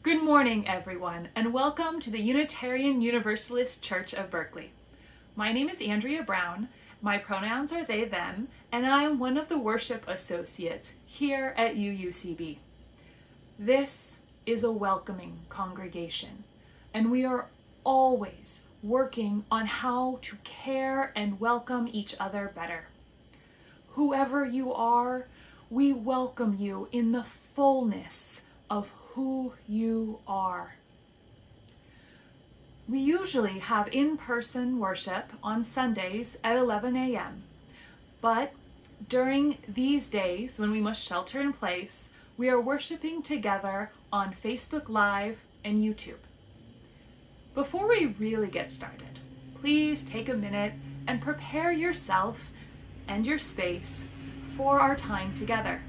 Good morning, everyone, and welcome to the Unitarian Universalist Church of Berkeley. My name is Andrea Brown, my pronouns are they, them, and I am one of the worship associates here at UUCB. This is a welcoming congregation, and we are always working on how to care and welcome each other better. Whoever you are, we welcome you in the fullness of who you are. We usually have in-person worship on Sundays at 11 a.m., but during these days when we must shelter in place, we are worshiping together on Facebook Live and YouTube. Before we really get started, please take a minute and prepare yourself and your space for our time together.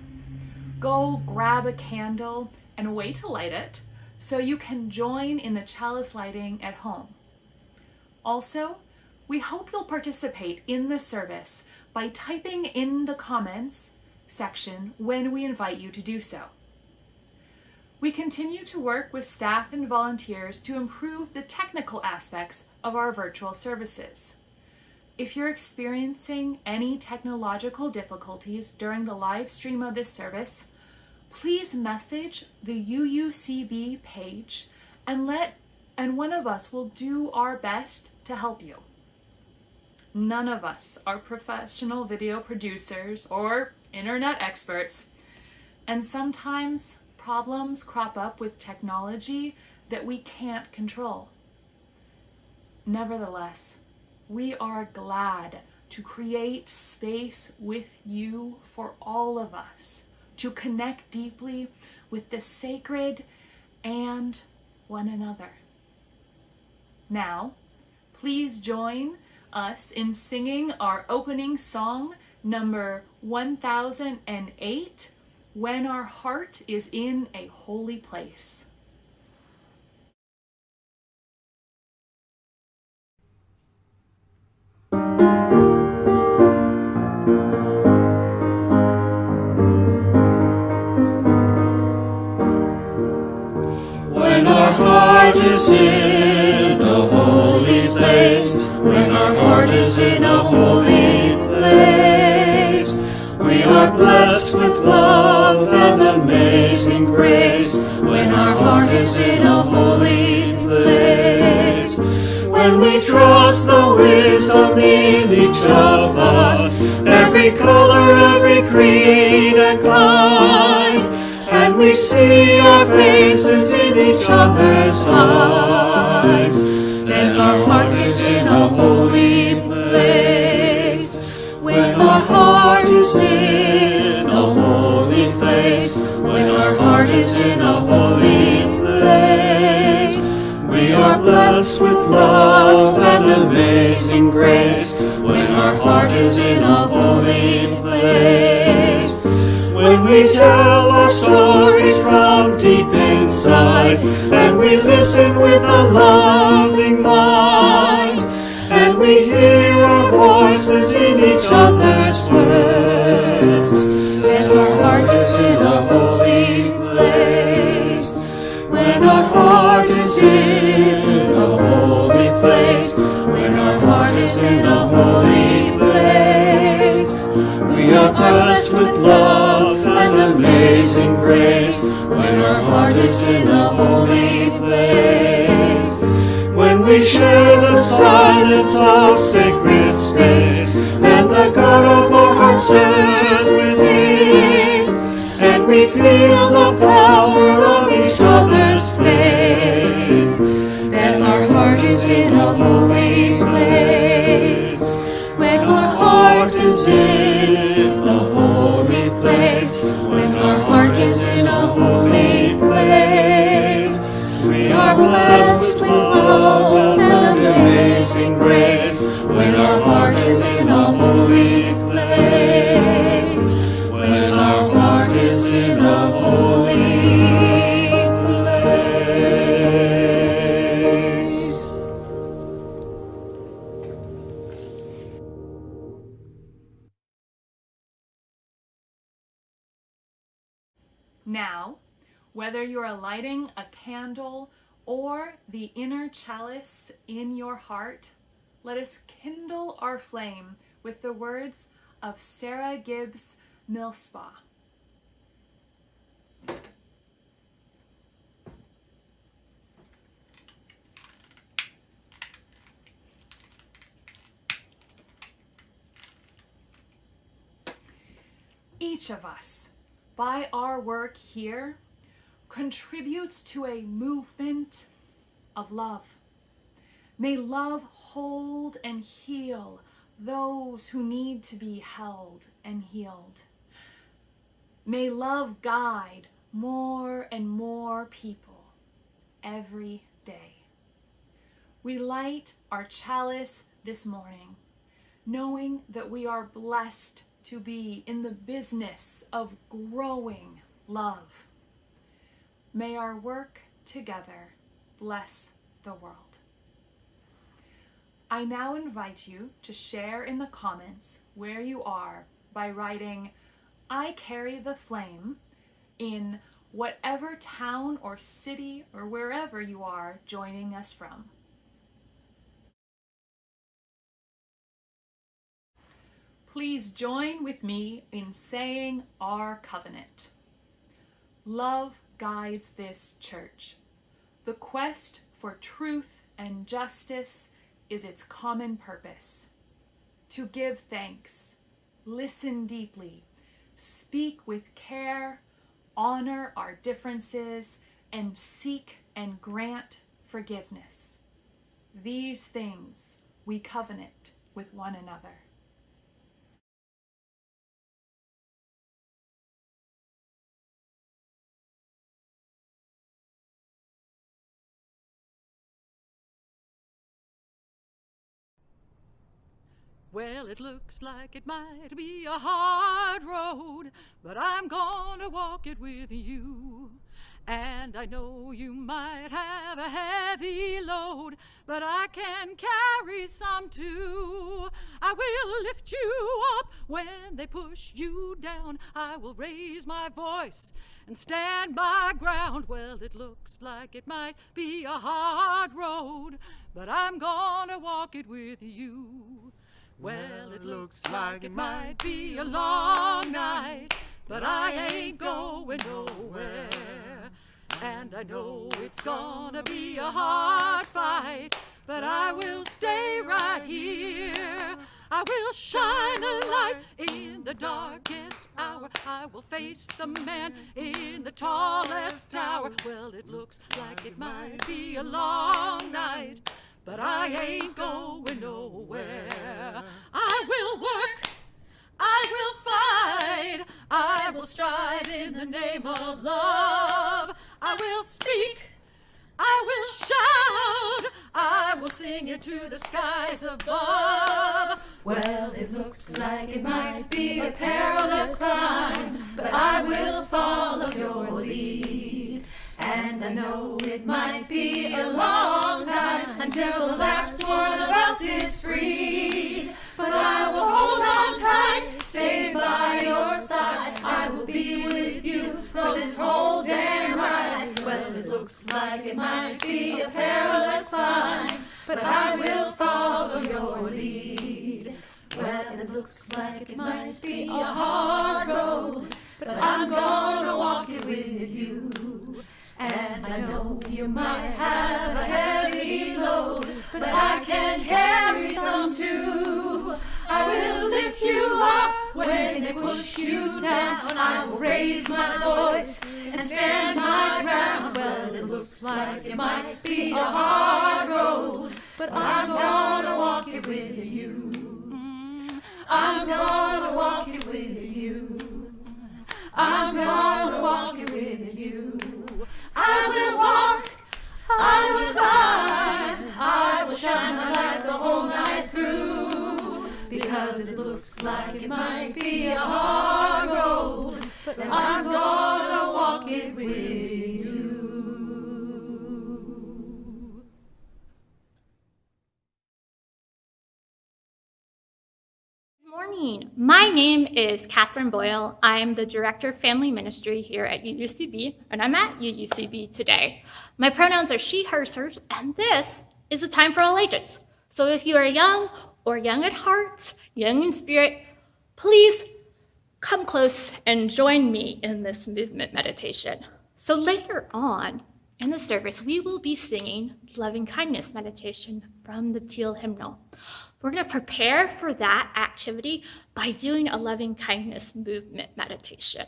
Go grab a candle and a way to light it so you can join in the chalice lighting at home. Also, we hope you'll participate in the service by typing in the comments section when we invite you to do so. We continue to work with staff and volunteers to improve the technical aspects of our virtual services. If you're experiencing any technological difficulties during the live stream of this service, please message the UUCB page and one of us will do our best to help you. None of us are professional video producers or internet experts, and sometimes problems crop up with technology that we can't control. Nevertheless, we are glad to create space with you for all of us to connect deeply with the sacred and one another. Now, please join us in singing our opening song, number 1008, When Our Heart is in a Holy Place. When our heart is in a holy place, when our heart is in a holy place, we are blessed with love and amazing grace. When our heart is in a holy place, when we trust the wisdom in each of us, every color, every creed and kind, and we see our faces in each other's eyes, then our heart is in a holy place. When our heart is in a holy place, when our heart is in a holy place, we are blessed with love and amazing grace. When our heart is in a holy place, when we tell our story from deep inside, and we listen with a loving mind, and we hear our voices in each other's words, and our heart is in a holy place. When our heart is in a holy place, when our heart is in a holy place, we are blessed with love and amazing grace. When our heart is in a holy place, when we share the silence of sacred space, and the God of our heart stirs within, and we feel the power of each other's faith, then our heart is in a holy place. When our heart is in a holy place, when our heart is in a holy place, we are blessed with love and amazing grace. When our heart is in a holy place, when our heart is in a holy place. Now, Whether you are lighting a candle or the inner chalice in your heart, let us kindle our flame with the words of Sarah Gibbs Millspaw. Each of us, by our work here, contributes to a movement of love. May love hold and heal those who need to be held and healed. May love guide more and more people every day. We light our chalice this morning, knowing that we are blessed to be in the business of growing love. May our work together bless the world. I now invite you to share in the comments where you are by writing "I carry the flame" in whatever town or city or wherever you are joining us from. Please join with me in saying our covenant. Love guides this church. The quest for truth and justice is its common purpose. To give thanks, listen deeply, speak with care, honor our differences, and seek and grant forgiveness. These things we covenant with one another. Well, it looks like it might be a hard road, but I'm gonna walk it with you. And I know you might have a heavy load, but I can carry some too. I will lift you up when they push you down. I will raise my voice and stand my ground. Well, it looks like it might be a hard road, but I'm gonna walk it with you. Well, it looks like it might be a long night, but I ain't going nowhere. And I know it's gonna be a hard fight, but I will stay right here. I will shine a light in the darkest hour. I will face the man in the tallest tower. Well, it looks like it might be a long night, but I ain't going nowhere. I will work, I will fight, I will strive in the name of love. I will speak, I will shout, I will sing it to the skies above. Well, it looks like it might be a perilous climb, but I will follow your lead. And I know it might be a long time until the last one of us is freed. But I will hold on tight, stay by your side. I will be with you for this whole damn ride. Well, it looks like it might be a perilous climb, but I will follow your lead. Well, it looks like it might be a hard road, but I'm gonna walk it with you. And I know you might have a heavy load, but I can carry some too. I will lift you up when they push you down. I will raise my voice and stand my ground. Well, it looks like it might be a hard road, but I'm gonna walk it with you. I'm gonna walk it with you. I'm gonna walk it with you. I will walk, I will climb, I will shine my light the whole night through. Because it looks like it might be a hard road, but I'm gonna walk it with you. Good morning. My name is Catherine Boyle. I am the Director of Family Ministry here at UUCB, and I'm at UUCB today. My pronouns are she, hers, hers, and this is a time for all ages. So if you are young or young at heart, young in spirit, please come close and join me in this movement meditation. So later on in the service, we will be singing loving kindness meditation from the Teal hymnal. We're going to prepare for that activity by doing a loving kindness movement meditation.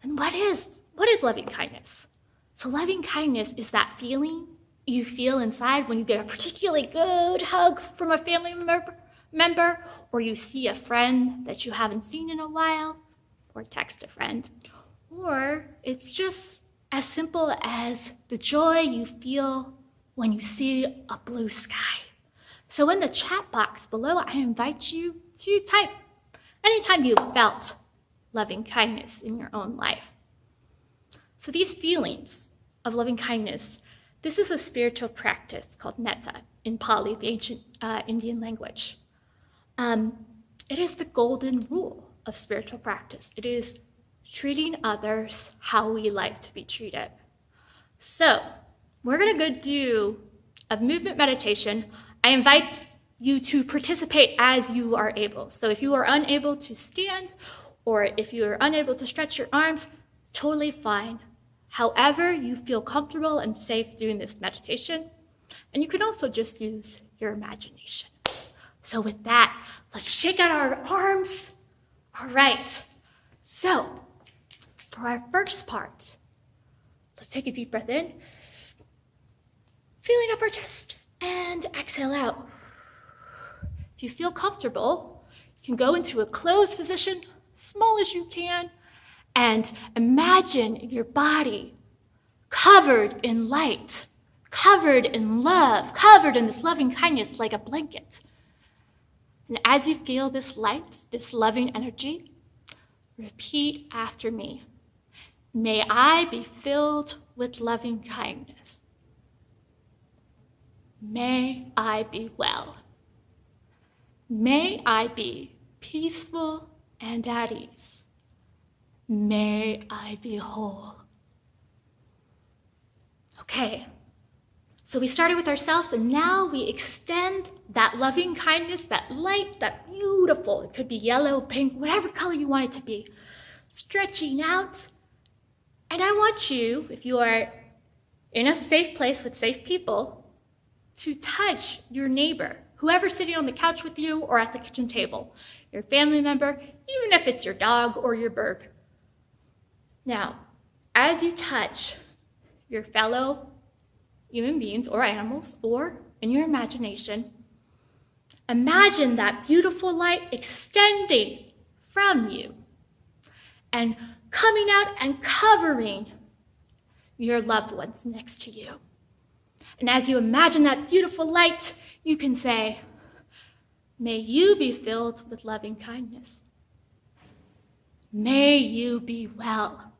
And what is loving kindness? So loving kindness is that feeling you feel inside when you get a particularly good hug from a family member, or you see a friend that you haven't seen in a while, or text a friend. Or it's just as simple as the joy you feel when you see a blue sky. So in the chat box below, I invite you to type anytime you felt loving kindness in your own life. So these feelings of loving kindness, this is a spiritual practice called metta in Pali, the ancient Indian language. It is the golden rule of spiritual practice. It is treating others how we like to be treated. So we're gonna go do a movement meditation. I invite you to participate as you are able. So if you are unable to stand, or if you are unable to stretch your arms, totally fine. However you feel comfortable and safe doing this meditation. And you can also just use your imagination. So with that, let's shake out our arms. All right, so for our first part, let's take a deep breath in, feeling up our chest, and exhale out. If you feel comfortable, you can go into a closed position, small as you can, and imagine your body covered in light, covered in love, covered in this loving kindness like a blanket. And as you feel this light, this loving energy, repeat after me. May I be filled with loving kindness. May I be well. May I be peaceful and at ease. May I be whole. Okay. So we started with ourselves, and now we extend that loving kindness, that light, that beautiful, it could be yellow, pink, whatever color you want it to be, stretching out. And I want you, if you are in a safe place with safe people, to touch your neighbor, whoever's sitting on the couch with you or at the kitchen table, your family member, even if it's your dog or your bird. Now, as you touch your fellow human beings or animals, or in your imagination, imagine that beautiful light extending from you and coming out and covering your loved ones next to you. And as you imagine that beautiful light, you can say, may you be filled with loving kindness. May you be well.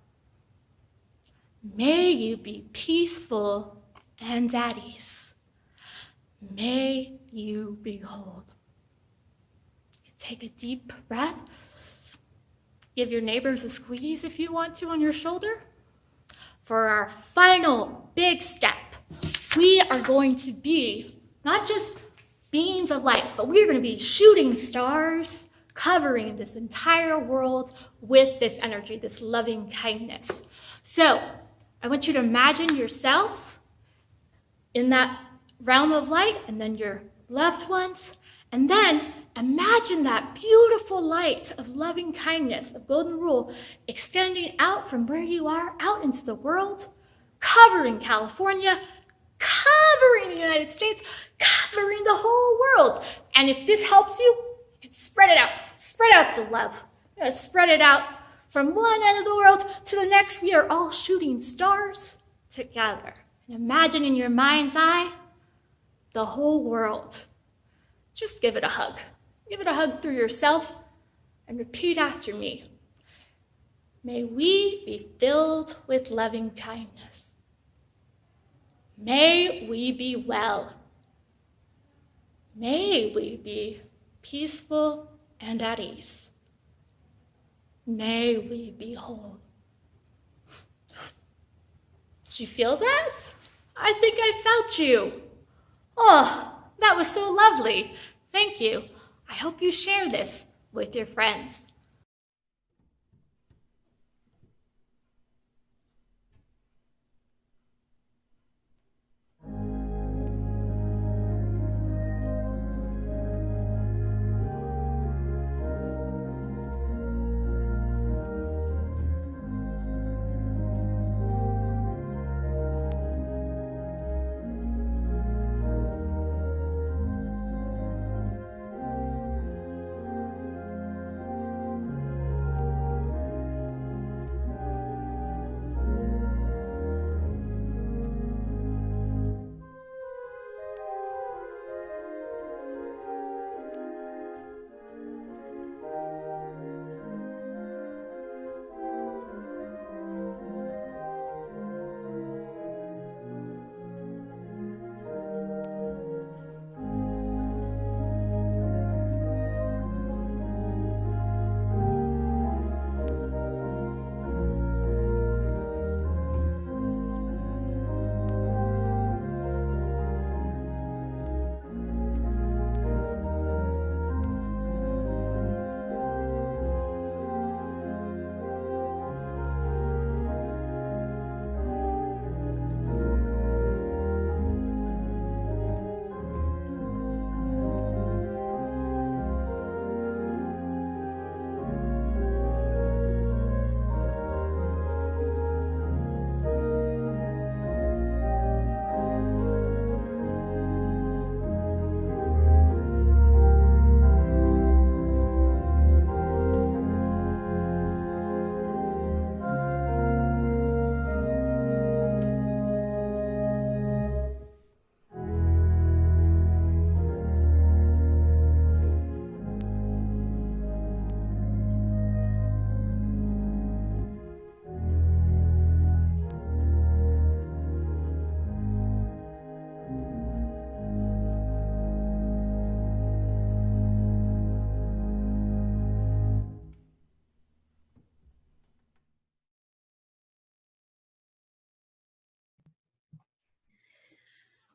May you be peaceful and at ease. May you be whole. Take a deep breath. Give your neighbors a squeeze if you want to on your shoulder. For our final big step, we are going to be not just beams of light, but we're going to be shooting stars, covering this entire world with this energy, this loving kindness. So I want you to imagine yourself in that realm of light, and then your loved ones, and then imagine that beautiful light of loving kindness, of golden rule, extending out from where you are out into the world, covering California, covering the United States, covering the whole world. And if this helps you, you can spread it out the love. You're gonna spread it out from one end of the world to the next. We are all shooting stars together. And imagine in your mind's eye the whole world. Just give it a hug. Give it a hug through yourself and repeat after me. May we be filled with loving kindness. May we be well. May we be peaceful and at ease. May we be whole. Did you feel that? I think I felt you. Oh, that was so lovely. Thank you. I hope you share this with your friends.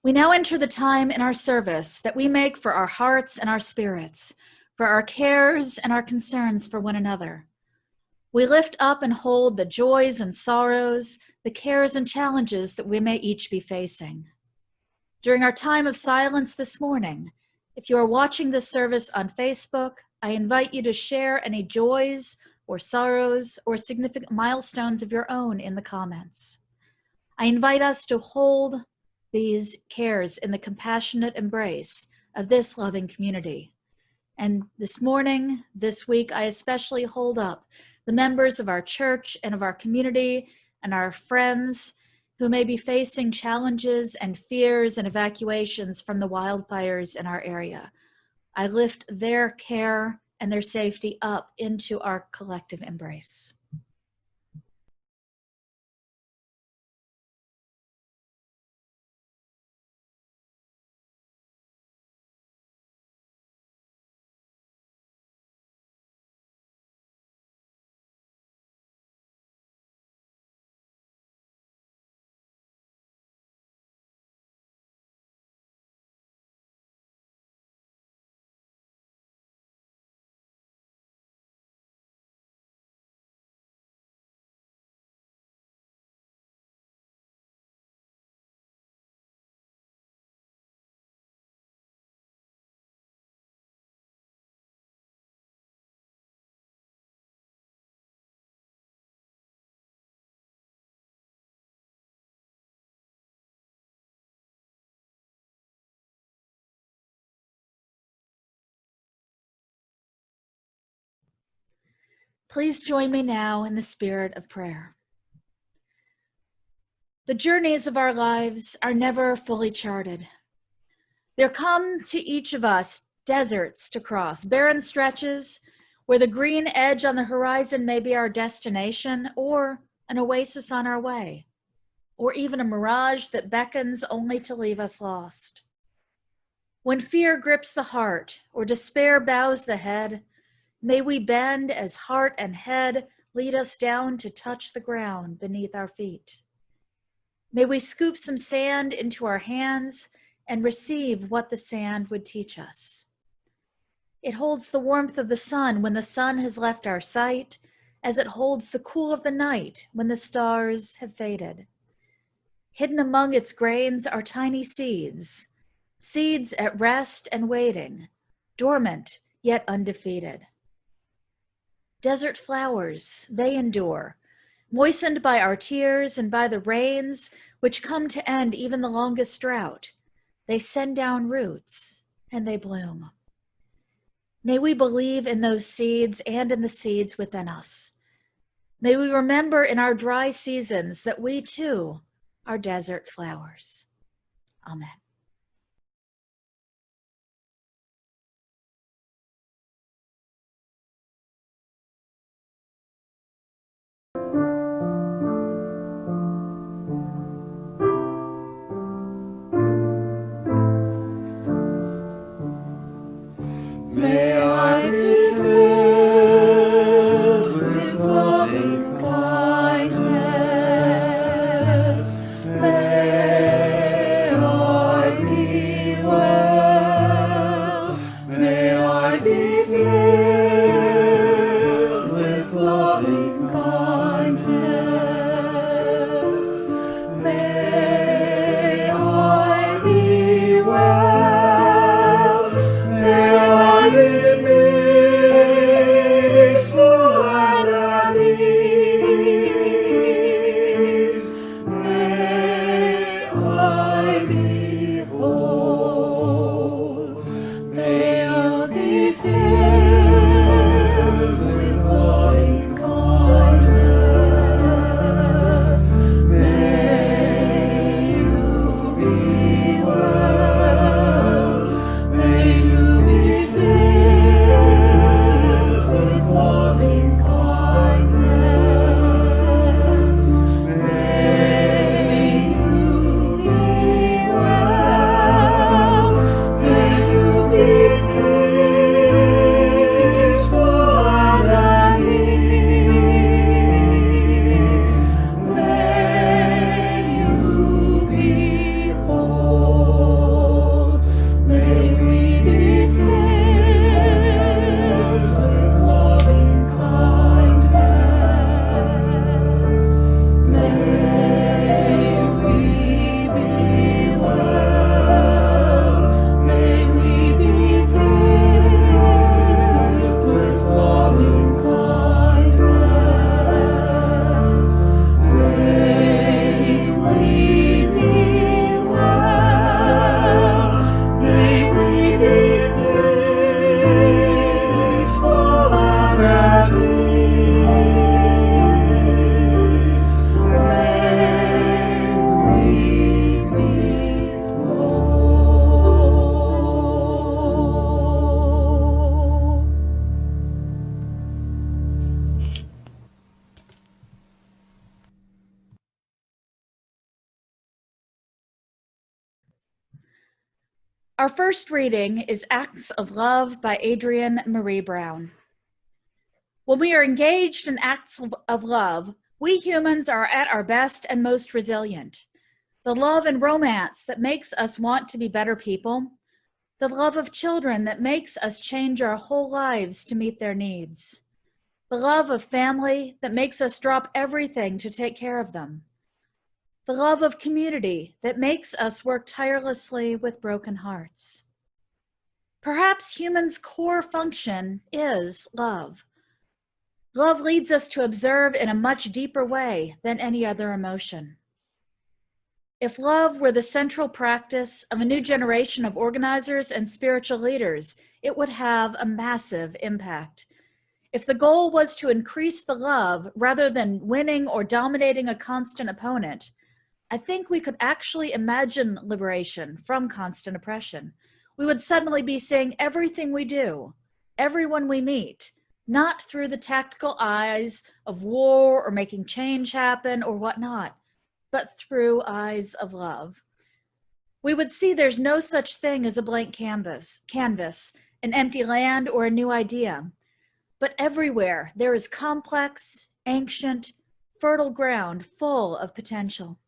We now enter the time in our service that we make for our hearts and our spirits, for our cares and our concerns for one another. We lift up and hold the joys and sorrows, the cares and challenges that we may each be facing. During our time of silence this morning, if you are watching this service on Facebook, I invite you to share any joys or sorrows or significant milestones of your own in the comments. I invite us to hold these cares in the compassionate embrace of this loving community. And this morning, this week, I especially hold up the members of our church and of our community and our friends who may be facing challenges and fears and evacuations from the wildfires in our area. I lift their care and their safety up into our collective embrace. Please join me now in the spirit of prayer. The journeys of our lives are never fully charted. There come to each of us deserts to cross, barren stretches where the green edge on the horizon may be our destination or an oasis on our way, or even a mirage that beckons only to leave us lost. When fear grips the heart or despair bows the head, May we bend as heart and head lead us down to touch the ground beneath our feet. May we scoop some sand into our hands and receive what the sand would teach us. It holds the warmth of the sun when the sun has left our sight, as it holds the cool of the night when the stars have faded. Hidden among its grains are tiny seeds, seeds at rest and waiting, dormant yet undefeated. Desert flowers, they endure, moistened by our tears and by the rains which come to end even the longest drought. They send down roots and they bloom. May we believe in those seeds and in the seeds within us. May we remember in our dry seasons that we too are desert flowers. Amen. May I be filled with loving kindness. May I be well. May I be filled with loving kindness. May I be well. May I be peaceful and at ease. May I be whole. May I be filled with loving kindness. May you be well. May you be filled with loving kindness. May you be well. May you be peaceful and at ease. May you be whole. May we be filled with loving kindness. May we be well. May we be filled with loving kindness. May we be well. May we be peaceful and at ease. May we be whole. Our first reading is Acts of Love by Adrienne Marie Brown. When we are engaged in acts of love, we humans are at our best and most resilient. The love and romance that makes us want to be better people, the love of children that makes us change our whole lives to meet their needs, the love of family that makes us drop everything to take care of them, the love of community that makes us work tirelessly with broken hearts. Perhaps humans' core function is love. Love leads us to observe in a much deeper way than any other emotion. If love were the central practice of a new generation of organizers and spiritual leaders, it would have a massive impact. If the goal was to increase the love rather than winning or dominating a constant opponent, I think we could actually imagine liberation from constant oppression. We would suddenly be seeing everything we do, everyone we meet, not through the tactical eyes of war or making change happen or whatnot, but through eyes of love. We would see there's no such thing as a blank canvas, an empty land, or a new idea. But everywhere there is complex, ancient, fertile ground full of potential.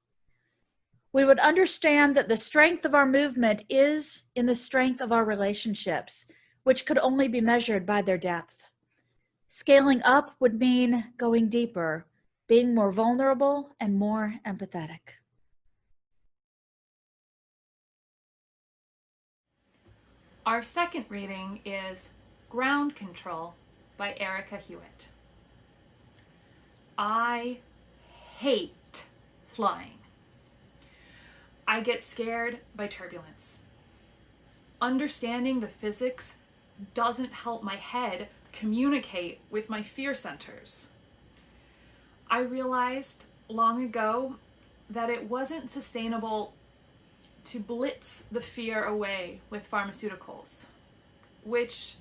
We would understand that the strength of our movement is in the strength of our relationships, which could only be measured by their depth. Scaling up would mean going deeper, being more vulnerable and more empathetic. Our second reading is Ground Control by Erica Hewitt. I hate flying. I get scared by turbulence. Understanding the physics doesn't help my head communicate with my fear centers. I realized long ago that it wasn't sustainable to blitz the fear away with pharmaceuticals, which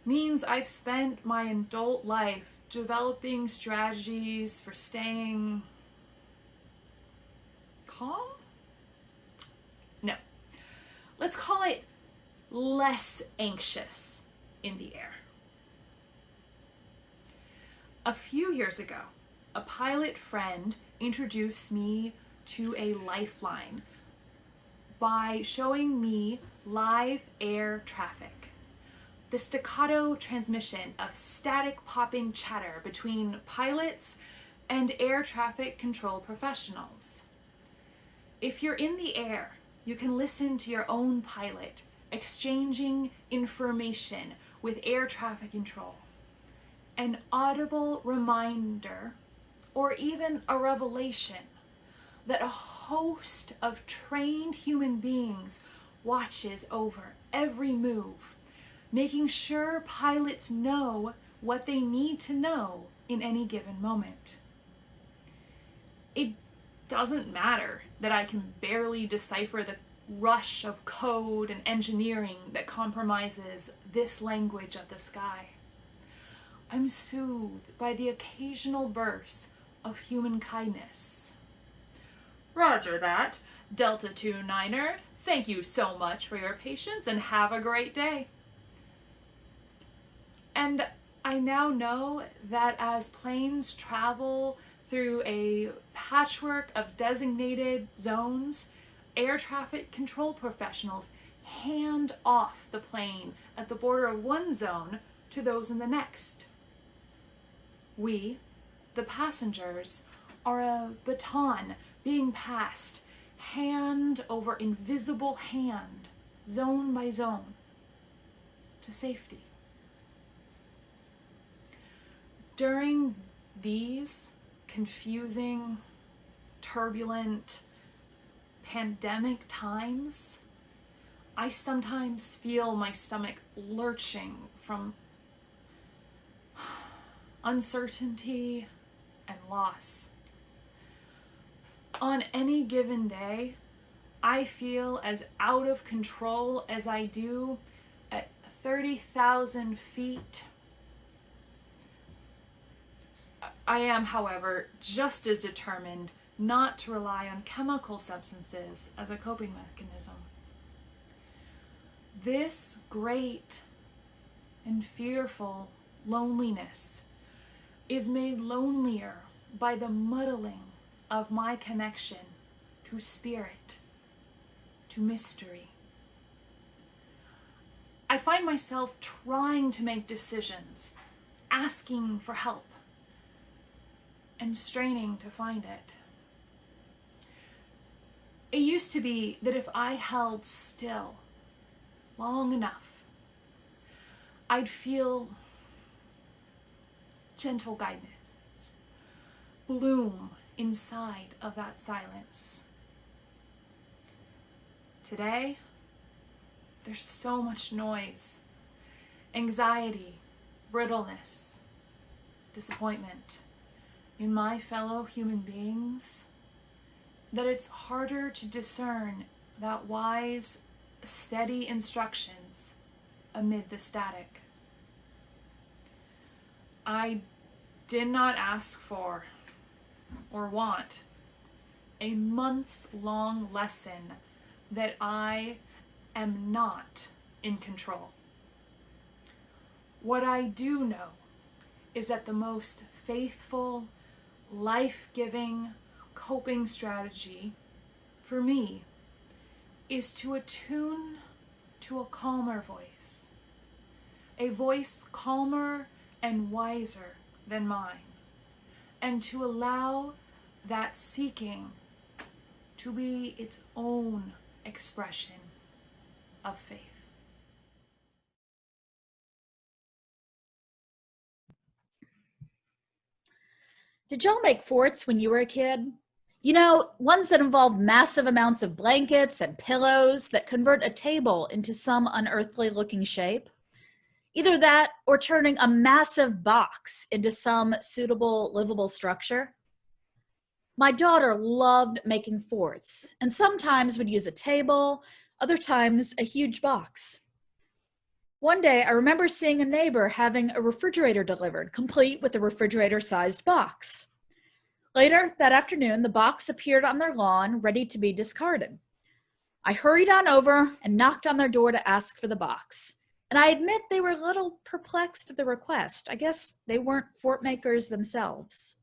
means I've spent my adult life developing strategies for staying calm? No. Let's call it less anxious in the air. A few years ago, a pilot friend introduced me to a lifeline by showing me live air traffic. The staccato transmission of static popping chatter between pilots and air traffic control professionals. If you're in the air, you can listen to your own pilot exchanging information with air traffic control. An audible reminder, or even a revelation, that a host of trained human beings watches over every move, making sure pilots know what they need to know in any given moment. It doesn't matter that I can barely decipher the rush of code and engineering that compromises this language of the sky. I'm soothed by the occasional bursts of human kindness. Roger that, Delta 29er. Thank you so much for your patience and have a great day. And I now know that as planes travel through a patchwork of designated zones, air traffic control professionals hand off the plane at the border of one zone to those in the next. We, the passengers, are a baton being passed hand over invisible hand, zone by zone, to safety. During these confusing, turbulent, pandemic times, I sometimes feel my stomach lurching from uncertainty and loss. On any given day, I feel as out of control as I do at 30,000 feet. I am, however, just as determined not to rely on chemical substances as a coping mechanism. This great and fearful loneliness is made lonelier by the muddling of my connection to spirit, to mystery. I find myself trying to make decisions, asking for help, and straining to find it. It used to be that if I held still long enough, I'd feel gentle guidance bloom inside of that silence. Today, there's so much noise, anxiety, brittleness, disappointment in my fellow human beings, that it's harder to discern that wise, steady instructions amid the static. I did not ask for or want a months-long lesson that I am not in control. What I do know is that the most faithful, life-giving coping strategy for me is to attune to a calmer voice, a voice calmer and wiser than mine, and to allow that seeking to be its own expression of faith. Did y'all make forts when you were a kid? You know, ones that involve massive amounts of blankets and pillows that convert a table into some unearthly looking shape? Either that or turning a massive box into some suitable, livable structure. My daughter loved making forts and sometimes would use a table, other times a huge box. One day, I remember seeing a neighbor having a refrigerator delivered, complete with a refrigerator-sized box. Later that afternoon, the box appeared on their lawn, ready to be discarded. I hurried on over and knocked on their door to ask for the box. And I admit they were a little perplexed at the request. I guess they weren't fort makers themselves.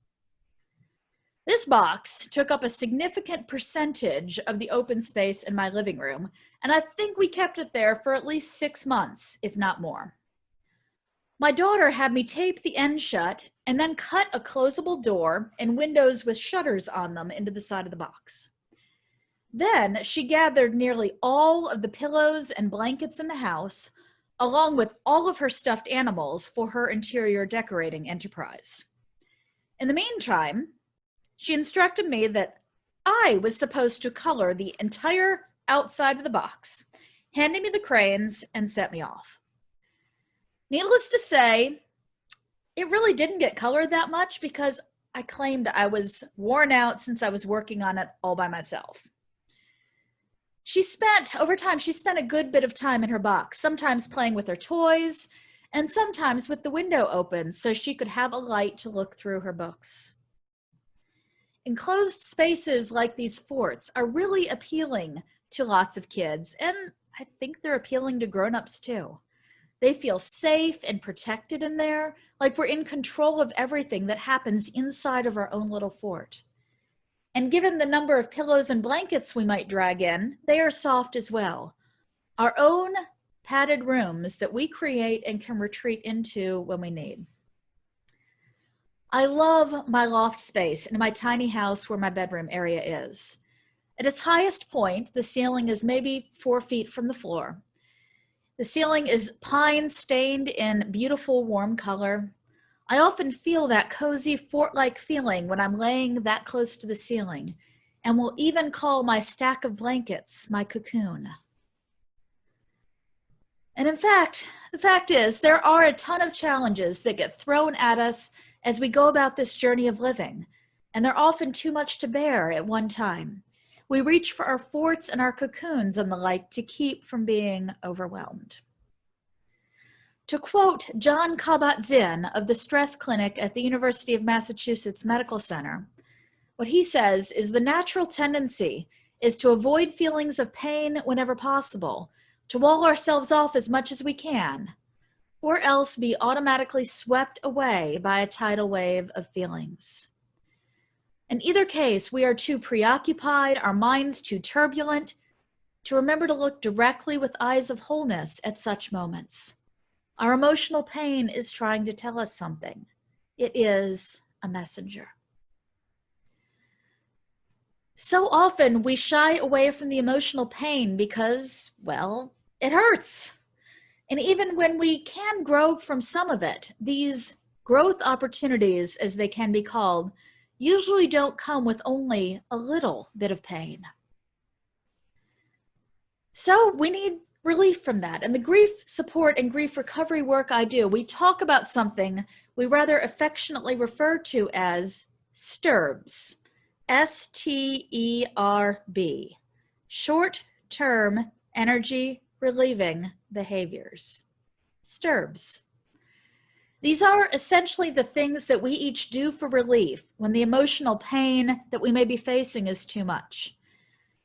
This box took up a significant percentage of the open space in my living room, and I think we kept it there for at least 6 months, if not more. My daughter had me tape the end shut and then cut a closable door and windows with shutters on them into the side of the box. Then she gathered nearly all of the pillows and blankets in the house, along with all of her stuffed animals for her interior decorating enterprise. In the meantime, she instructed me that I was supposed to color the entire outside of the box, handed me the crayons, and sent me off. Needless to say, it really didn't get colored that much because I claimed I was worn out since I was working on it all by myself. Over time, she spent a good bit of time in her box, sometimes playing with her toys, and sometimes with the window open so she could have a light to look through her books. Enclosed spaces like these forts are really appealing to lots of kids, and I think they're appealing to grown-ups too. They feel safe and protected in there, like we're in control of everything that happens inside of our own little fort. And given the number of pillows and blankets we might drag in, they are soft as well. Our own padded rooms that we create and can retreat into when we need. I love my loft space in my tiny house where my bedroom area is. At its highest point, the ceiling is maybe 4 feet from the floor. The ceiling is pine stained in beautiful warm color. I often feel that cozy fort-like feeling when I'm laying that close to the ceiling, and will even call my stack of blankets my cocoon. And in fact, the fact is, there are a ton of challenges that get thrown at us as we go about this journey of living, and they're often too much to bear at one time. We reach for our forts and our cocoons and the like to keep from being overwhelmed. To quote John Kabat-Zinn of the Stress Clinic at the University of Massachusetts Medical Center, what he says is the natural tendency is to avoid feelings of pain whenever possible, to wall ourselves off as much as we can, or else be automatically swept away by a tidal wave of feelings. In either case, we are too preoccupied, our minds too turbulent, to remember to look directly with eyes of wholeness at such moments. Our emotional pain is trying to tell us something. It is a messenger. So often we shy away from the emotional pain because, well, it hurts. And even when we can grow from some of it, these growth opportunities, as they can be called, usually don't come with only a little bit of pain. So we need relief from that. And the grief support and grief recovery work I do, we talk about something we rather affectionately refer to as STIRBs, S-T-E-R-B, short-term energy relieving behaviors, STIRBs. These are essentially the things that we each do for relief when the emotional pain that we may be facing is too much.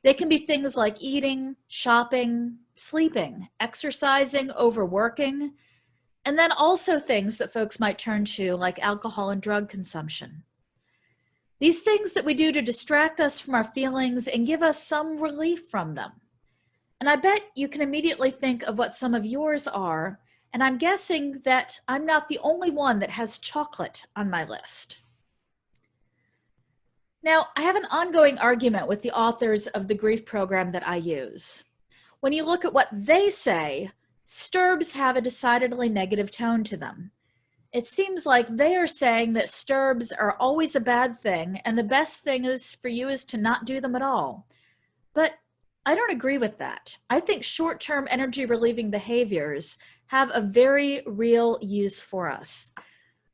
They can be things like eating, shopping, sleeping, exercising, overworking. And then also things that folks might turn to, like alcohol and drug consumption. These things that we do to distract us from our feelings and give us some relief from them. And I bet you can immediately think of what some of yours are, and I'm guessing that I'm not the only one that has chocolate on my list. Now, I have an ongoing argument with the authors of the grief program that I use. When you look at what they say, STIRBs have a decidedly negative tone to them. It seems like they are saying that STIRBs are always a bad thing, and the best thing is for you is to not do them at all. But I don't agree with that. I think short-term energy relieving behaviors have a very real use for us.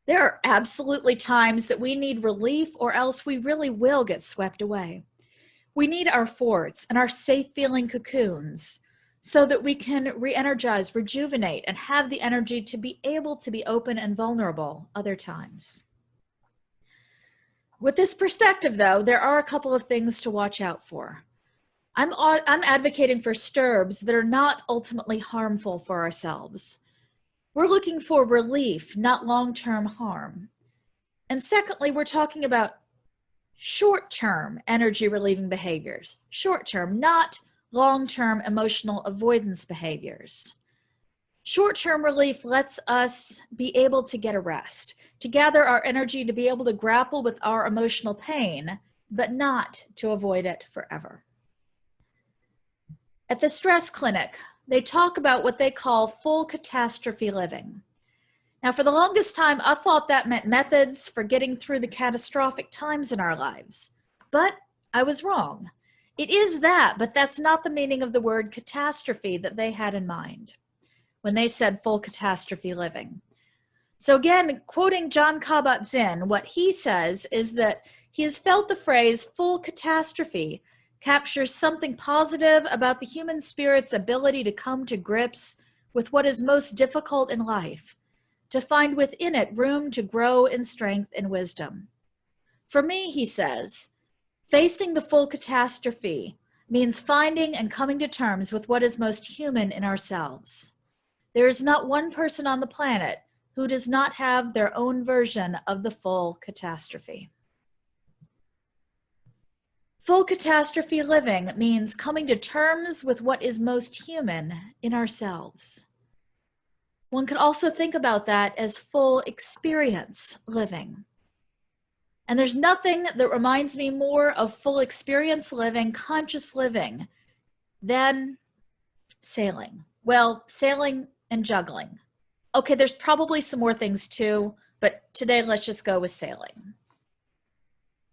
There are absolutely times that we need relief, or else we really will get swept away. We need our forts and our safe feeling cocoons so that we can re-energize, rejuvenate, and have the energy to be able to be open and vulnerable other times. With this perspective, though, there are a couple of things to watch out for. I'm advocating for STIRBs that are not ultimately harmful for ourselves. We're looking for relief, not long-term harm. And secondly, we're talking about short-term energy relieving behaviors. Short-term, not long-term emotional avoidance behaviors. Short-term relief lets us be able to get a rest, to gather our energy to be able to grapple with our emotional pain, but not to avoid it forever. At the stress clinic, they talk about what they call full catastrophe living. Now, for the longest time, I thought that meant methods for getting through the catastrophic times in our lives, but I was wrong. It is that, but that's not the meaning of the word catastrophe that they had in mind when they said full catastrophe living. So again, quoting Jon Kabat-Zinn, what he says is that he has felt the phrase full catastrophe captures something positive about the human spirit's ability to come to grips with what is most difficult in life, to find within it room to grow in strength and wisdom. For me, he says, facing the full catastrophe means finding and coming to terms with what is most human in ourselves. There is not one person on the planet who does not have their own version of the full catastrophe. Full catastrophe living means coming to terms with what is most human in ourselves. One could also think about that as full experience living. And there's nothing that reminds me more of full experience living, conscious living, than sailing. Well, sailing and juggling. Okay, there's probably some more things too, but today let's just go with sailing.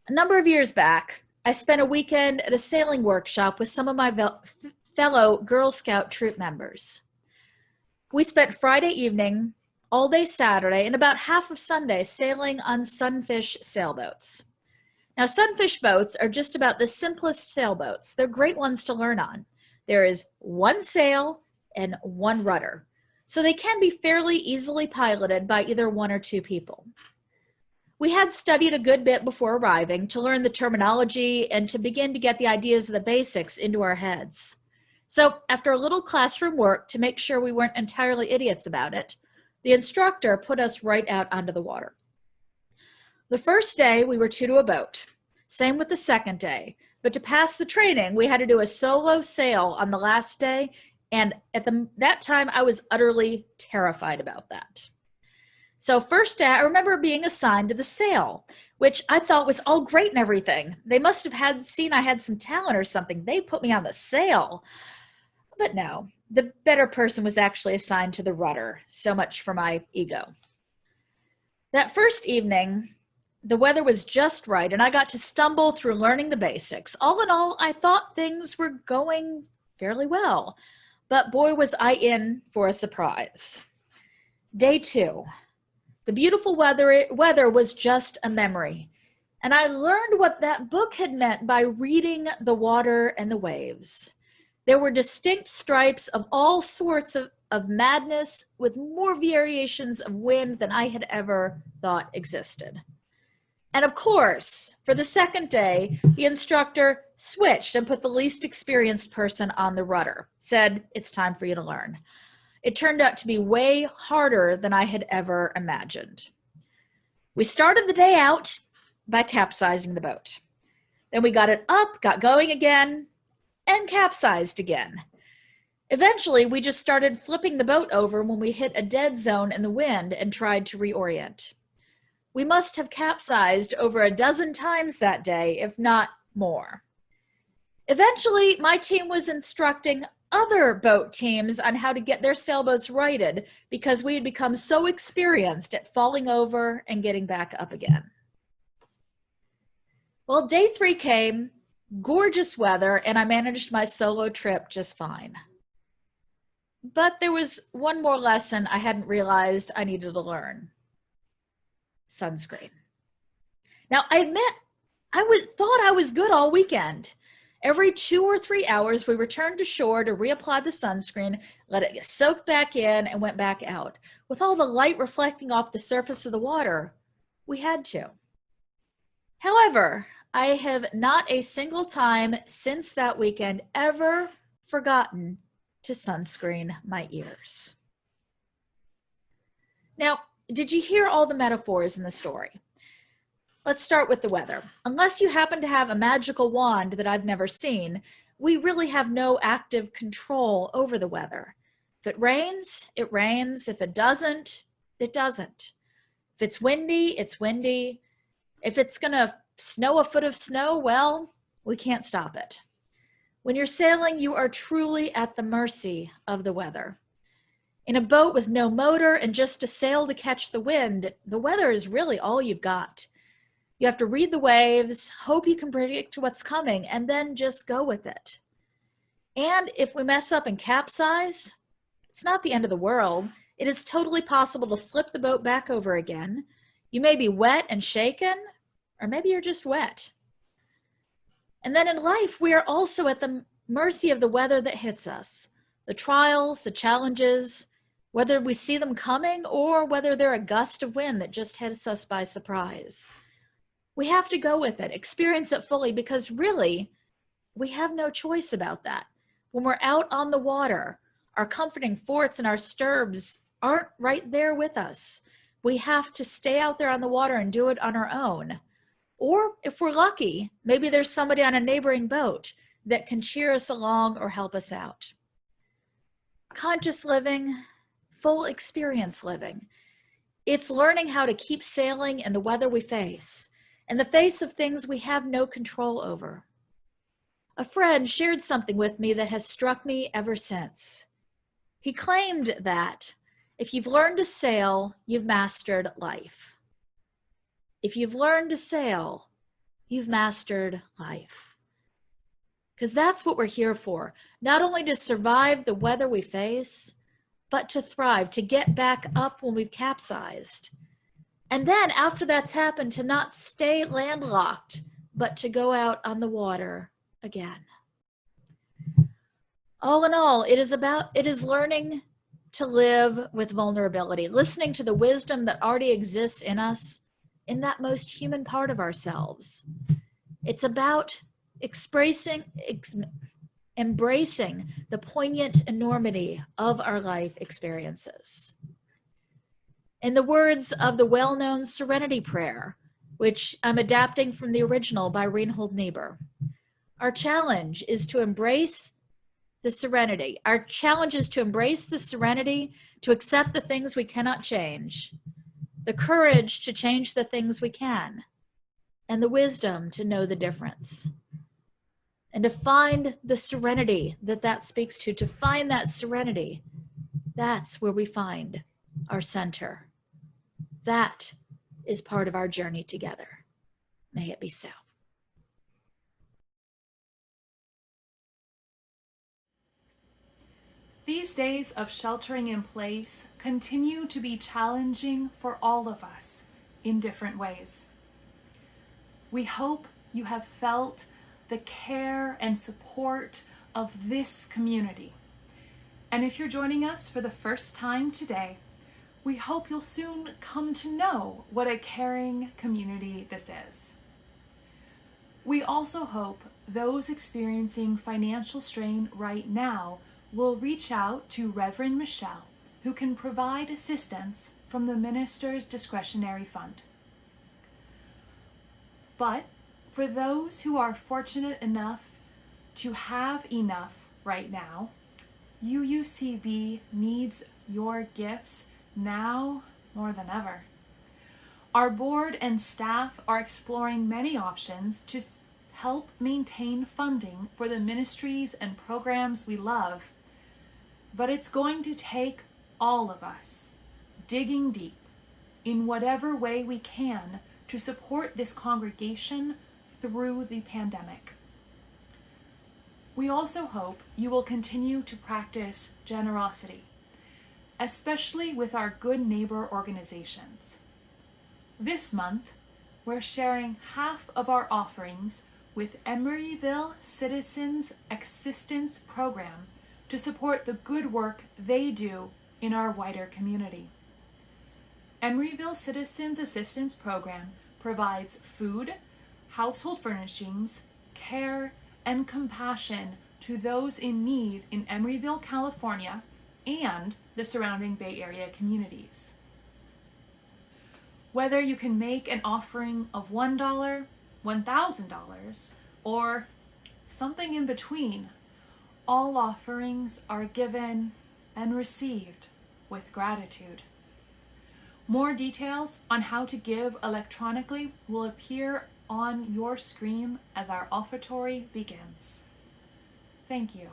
A number of years back, I spent a weekend at a sailing workshop with some of my fellow Girl Scout troop members. We spent Friday evening, all day Saturday, and about half of Sunday sailing on sunfish sailboats. Now, sunfish boats are just about the simplest sailboats. They're great ones to learn on. There is one sail and one rudder, so they can be fairly easily piloted by either one or two people. We had studied a good bit before arriving to learn the terminology and to begin to get the ideas of the basics into our heads. So after a little classroom work to make sure we weren't entirely idiots about it, the instructor put us right out onto the water. The first day we were two to a boat. Same with the second day. But to pass the training, we had to do a solo sail on the last day. And at that time, I was utterly terrified about that. So first day, I remember being assigned to the sail, which I thought was all great and everything. They must have seen I had some talent or something. They put me on the sail. But no, the better person was actually assigned to the rudder. So much for my ego. That first evening, the weather was just right, and I got to stumble through learning the basics. All in all, I thought things were going fairly well. But boy, was I in for a surprise. Day 2. The beautiful weather was just a memory. And I learned what that book had meant by reading The Water and the Waves. There were distinct stripes of all sorts of madness with more variations of wind than I had ever thought existed. And of course, for the second day, the instructor switched and put the least experienced person on the rudder, said, "It's time for you to learn." It turned out to be way harder than I had ever imagined. We started the day out by capsizing the boat. Then we got it up, got going again, and capsized again. Eventually, we just started flipping the boat over when we hit a dead zone in the wind and tried to reorient. We must have capsized over a dozen times that day, if not more. Eventually, my team was instructing other boat teams on how to get their sailboats righted because we had become so experienced at falling over and getting back up again. Well, day 3 came, gorgeous weather, and I managed my solo trip just fine. But there was one more lesson I hadn't realized I needed to learn. Sunscreen. Now, I admit, thought I was good all weekend. Every 2 or 3 hours, we returned to shore to reapply the sunscreen, let it get soaked back in, and went back out. With all the light reflecting off the surface of the water, we had to. However, I have not a single time since that weekend ever forgotten to sunscreen my ears. Now, did you hear all the metaphors in the story? Let's start with the weather. Unless you happen to have a magical wand that I've never seen, we really have no active control over the weather. If it rains, it rains. If it doesn't, it doesn't. If it's windy, it's windy. If it's going to snow a foot of snow, well, we can't stop it. When you're sailing, you are truly at the mercy of the weather. In a boat with no motor and just a sail to catch the wind, the weather is really all you've got. You have to read the waves, hope you can predict what's coming, and then just go with it. And if we mess up and capsize, it's not the end of the world. It is totally possible to flip the boat back over again. You may be wet and shaken, or maybe you're just wet. And then in life, we are also at the mercy of the weather that hits us. The trials, the challenges, whether we see them coming or whether they're a gust of wind that just hits us by surprise. We have to go with it, experience it fully, because really, we have no choice about that. When we're out on the water, our comforting forts and our stirrups aren't right there with us. We have to stay out there on the water and do it on our own. Or if we're lucky, maybe there's somebody on a neighboring boat that can cheer us along or help us out. Conscious living, full experience living. It's learning how to keep sailing in the weather we face, in the face of things we have no control over. A friend shared something with me that has struck me ever since. He claimed that if you've learned to sail, you've mastered life. If you've learned to sail, you've mastered life. Because that's what we're here for, not only to survive the weather we face, but to thrive, to get back up when we've capsized. And then after that's happened, to not stay landlocked, but to go out on the water again. All in all, it is learning to live with vulnerability, listening to the wisdom that already exists in us, in that most human part of ourselves. It's about embracing the poignant enormity of our life experiences. In the words of the well-known Serenity Prayer, which I'm adapting from the original by Reinhold Niebuhr, our challenge is to embrace the serenity. Our challenge is to embrace the serenity, to accept the things we cannot change, the courage to change the things we can, and the wisdom to know the difference. And to find the serenity that speaks to find that serenity, that's where we find our center. That is part of our journey together. May it be so. These days of sheltering in place continue to be challenging for all of us in different ways. We hope you have felt the care and support of this community. And if you're joining us for the first time today, we hope you'll soon come to know what a caring community this is. We also hope those experiencing financial strain right now will reach out to Reverend Michelle who can provide assistance from the minister's discretionary fund. But for those who are fortunate enough to have enough right now, UUCB needs your gifts now more than ever. Our board and staff are exploring many options to help maintain funding for the ministries and programs we love, but it's going to take all of us digging deep in whatever way we can to support this congregation through the pandemic. We also hope you will continue to practice generosity, especially with our good neighbor organizations. This month, we're sharing half of our offerings with Emeryville Citizens Assistance Program to support the good work they do in our wider community. Emeryville Citizens Assistance Program provides food, household furnishings, care, and compassion to those in need in Emeryville, California, and the surrounding Bay Area communities. Whether you can make an offering of $1, $1,000, or something in between, all offerings are given and received with gratitude. More details on how to give electronically will appear on your screen as our offertory begins. Thank you.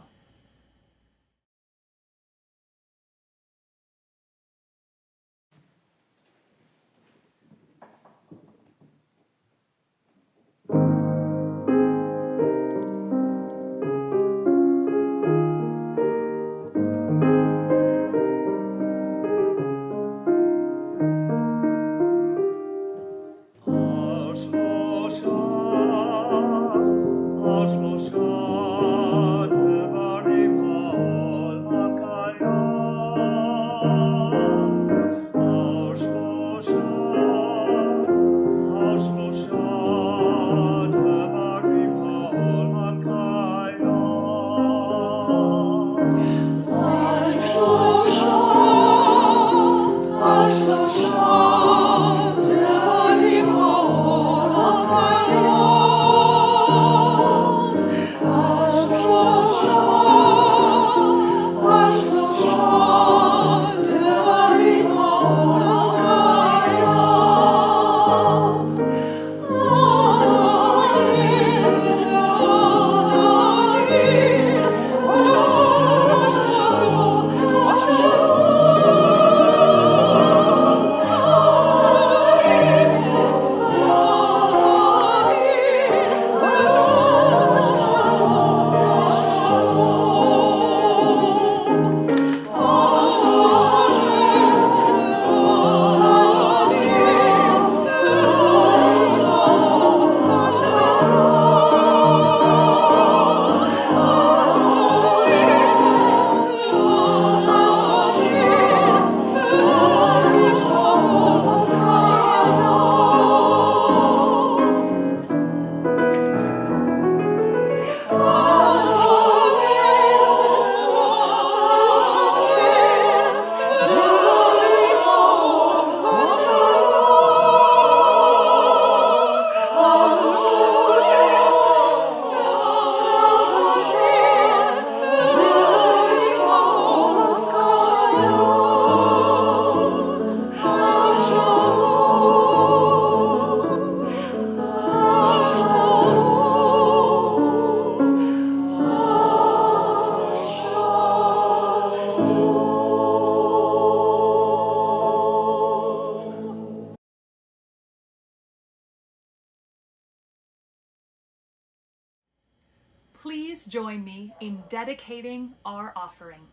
Please join me in dedicating our offering.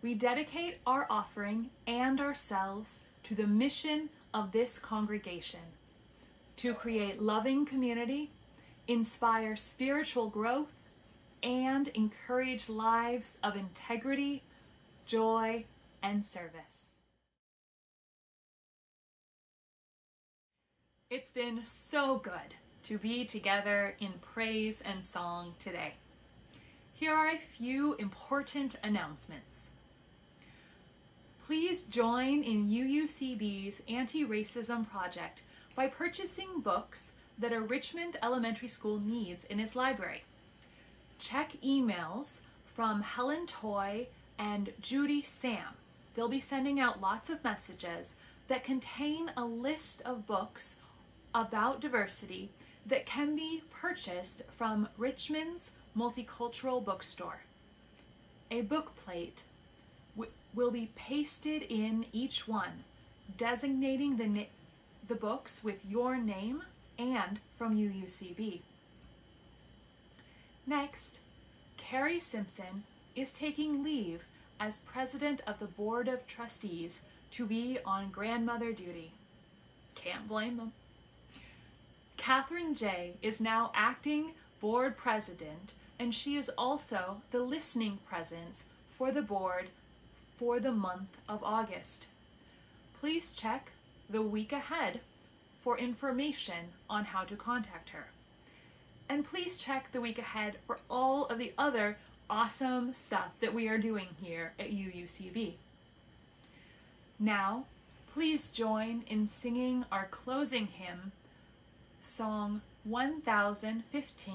We dedicate our offering and ourselves to the mission of this congregation, to create loving community, inspire spiritual growth, and encourage lives of integrity, joy, and service. It's been so good to be together in praise and song today. Here are a few important announcements. Please join in UUCB's anti-racism project by purchasing books that a Richmond Elementary School needs in its library. Check emails from Helen Toy and Judy Sam. They'll be sending out lots of messages that contain a list of books about diversity that can be purchased from Richmond's multicultural bookstore. A book plate will be pasted in each one, designating the books with your name and from UUCB. Next, Carrie Simpson is taking leave as president of the Board of Trustees to be on grandmother duty. Can't blame them. Catherine J. is now acting board president, and she is also the listening presence for the board for the month of August. Please check the week ahead for information on how to contact her. And please check the week ahead for all of the other awesome stuff that we are doing here at UUCB. Now, please join in singing our closing hymn, Song 1015,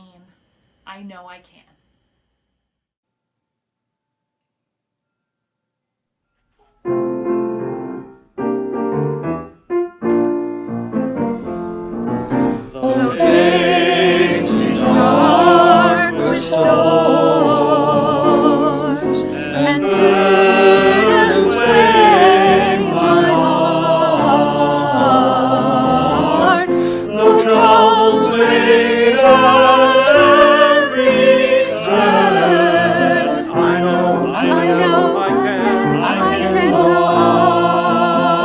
I Know I Can. Though days be dark with storms, and burdens weigh my heart, though troubles wait at every turn, I know I can go on.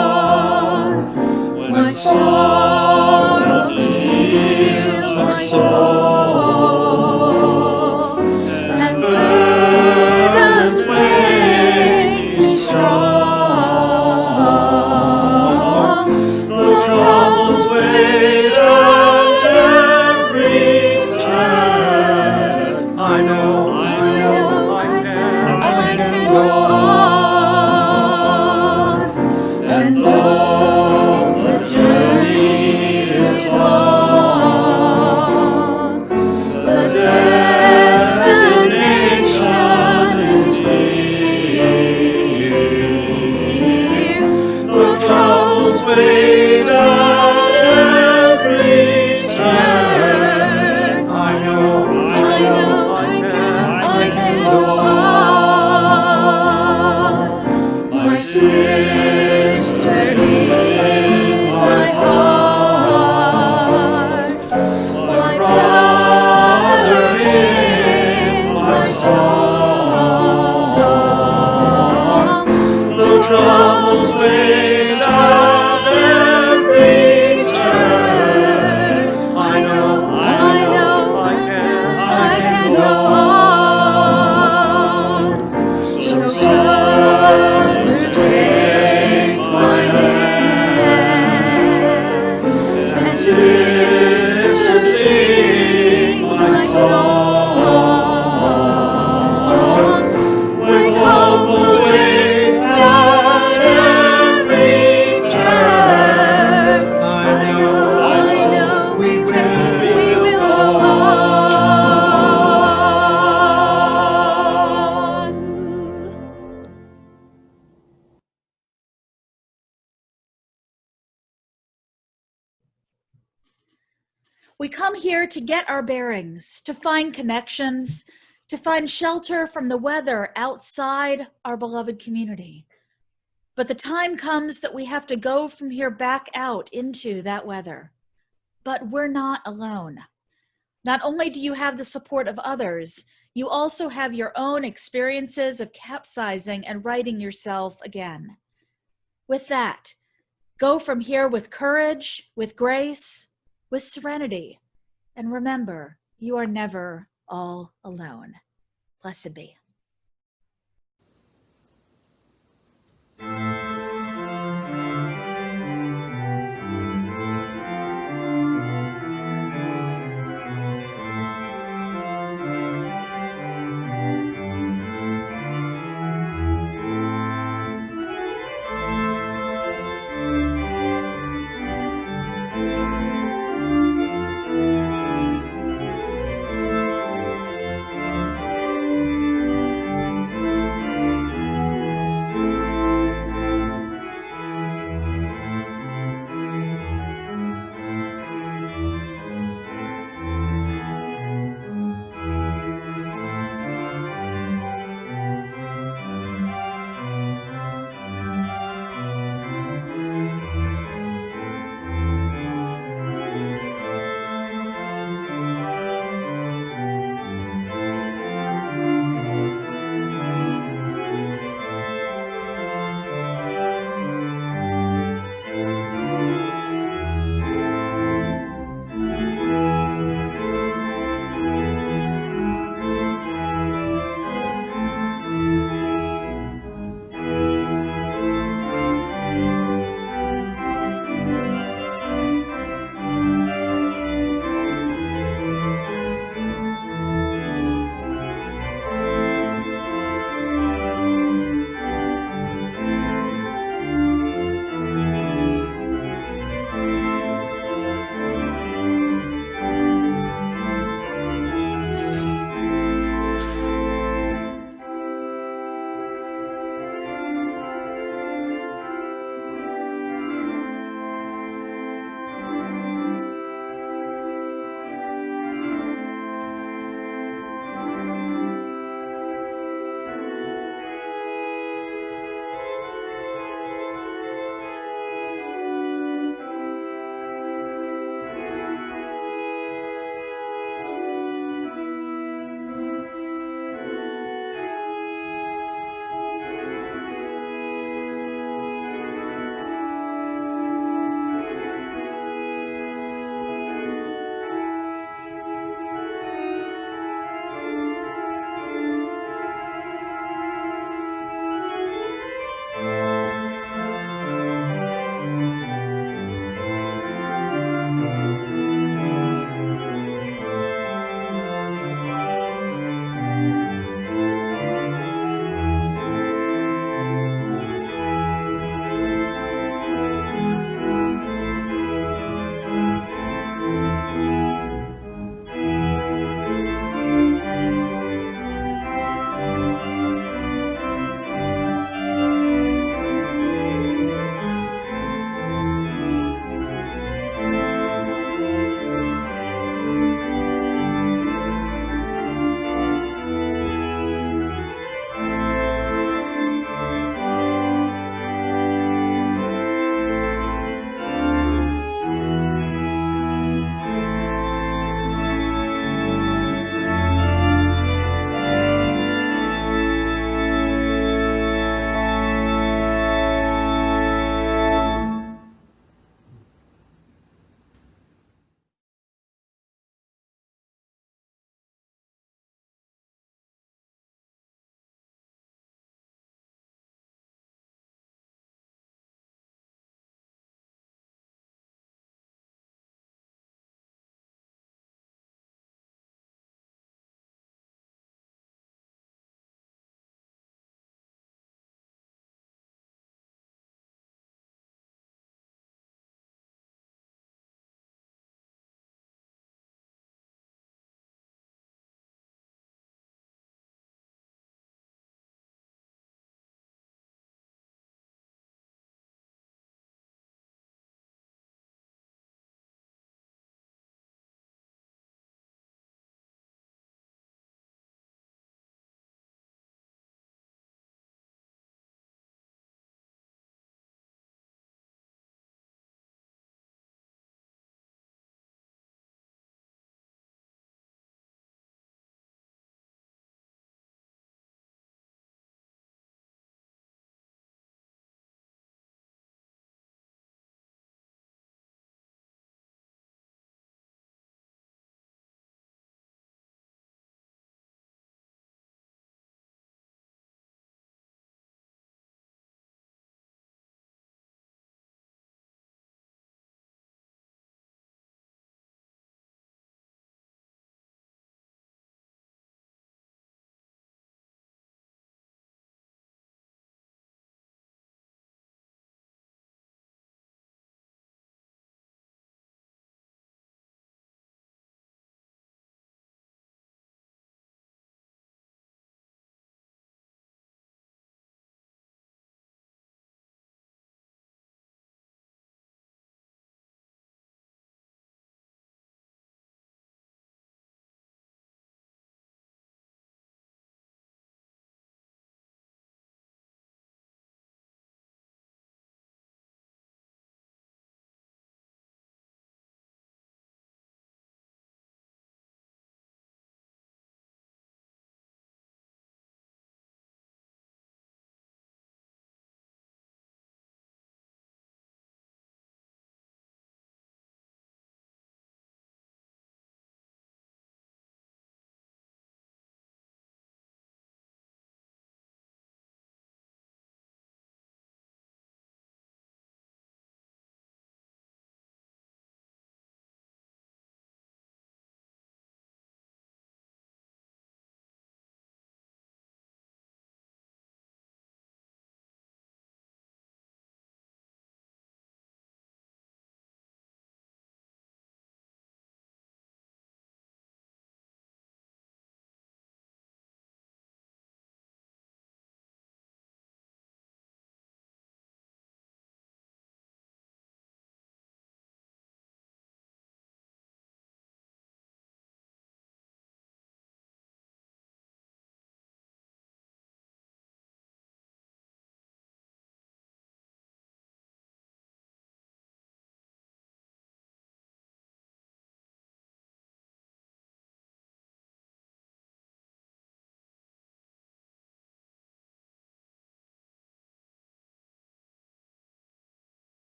When sorrow heals my soul, and burdens make me strong, though troubles wait at every turn, I know I can go on. And though the journey is long, the destination is here. Though troubles wait at every turn, I know I can go on. My sister in my heart, my brother in my song, though troubles wait at every turn, I know I can go on. So brothers, take my hand, and sisters, sing my song. When hope awaits at every turn, I know we will go on. We come here to get our bearings, to find connections, to find shelter from the weather outside our beloved community. But the time comes that we have to go from here back out into that weather. But we're not alone. Not only do you have the support of others, you also have your own experiences of capsizing and righting yourself again. With that, go from here with courage, with grace, with serenity. And remember, you are never all alone. Blessed be.